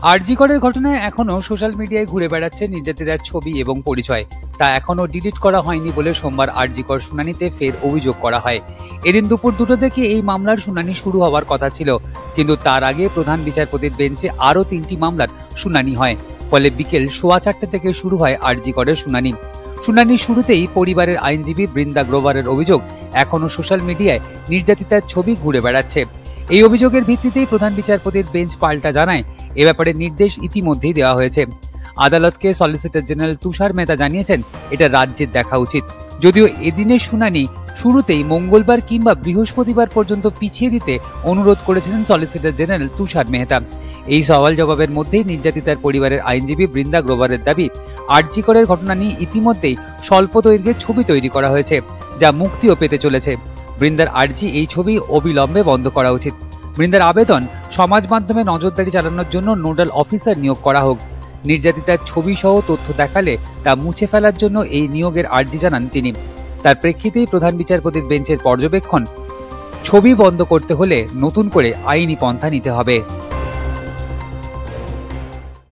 আরজি করের ঘটনায় এখনো সোশ্যাল মিডিয়ায় ঘুরে বেড়াচ্ছে নির্যাতিতার ছবি এবং পরিচয়। তা এখনো ডিলিট করা হয়নি বলে সোমবার আরজি কর শুনানিতে ফের অভিযোগ করা হয়। এদিন দুপুর 2টা থেকে এই মামলার শুনানি শুরু হওয়ার কথা ছিল, কিন্তু তার আগে প্রধান বিচারপতির বেঞ্চে আরও 3টি মামলার শুনানি হয়। ফলে বিকেল 4:15 থেকে শুরু হয় আরজি করের শুনানি। শুনানির শুরুতেই পরিবারের আইনজীবী বৃন্দা গ্রোভারের অভিযোগ, এখনো সোশ্যাল মিডিয়ায় নির্যাতিতার ছবি ঘুরে বেড়াচ্ছে। এই অভিযোগের ভিত্তিতেই প্রধান বিচারপতির বেঞ্চ পাল্টা জানায়, এ ব্যাপারে নির্দেশ ইতিমধ্যেই দেওয়া হয়েছে। আদালতকে সলিসিটর জেনারেল তুষার মেহতা জানিয়েছেন, এটা রাজ্যের দেখা উচিত। যদিও এদিনের শুনানি শুরুতেই মঙ্গলবার কিংবা বৃহস্পতিবার পর্যন্ত পিছিয়ে দিতে অনুরোধ করেছিলেন সলিসিটর জেনারেল তুষার মেহতা। এই সওয়াল জবাবের মধ্যেই নির্যাতিতার পরিবারের আইনজীবী বৃন্দা গ্রোভারের দাবি, আরজি করের ঘটনা নিয়ে ইতিমধ্যেই স্বল্প দৈর্ঘ্যের ছবি তৈরি করা হয়েছে, যা মুক্তিও পেতে চলেছে। বৃন্দার আরজি, এই ছবি অবিলম্বে বন্ধ করা উচিত। বৃন্দার আবেদন, সমাজ মাধ্যমে নজরদারি চালানোর জন্য নোডাল অফিসার নিয়োগ করা হোক। নির্যাতিতার ছবি সহ তথ্য দেখালে তা মুছে ফেলার জন্য এই নিয়োগের আর্জি জানান তিনি। তার প্রেক্ষিতেই প্রধান বিচারপতির বেঞ্চের পর্যবেক্ষণ, ছবি বন্ধ করতে হলে নতুন করে আইনি পন্থা নিতে হবে।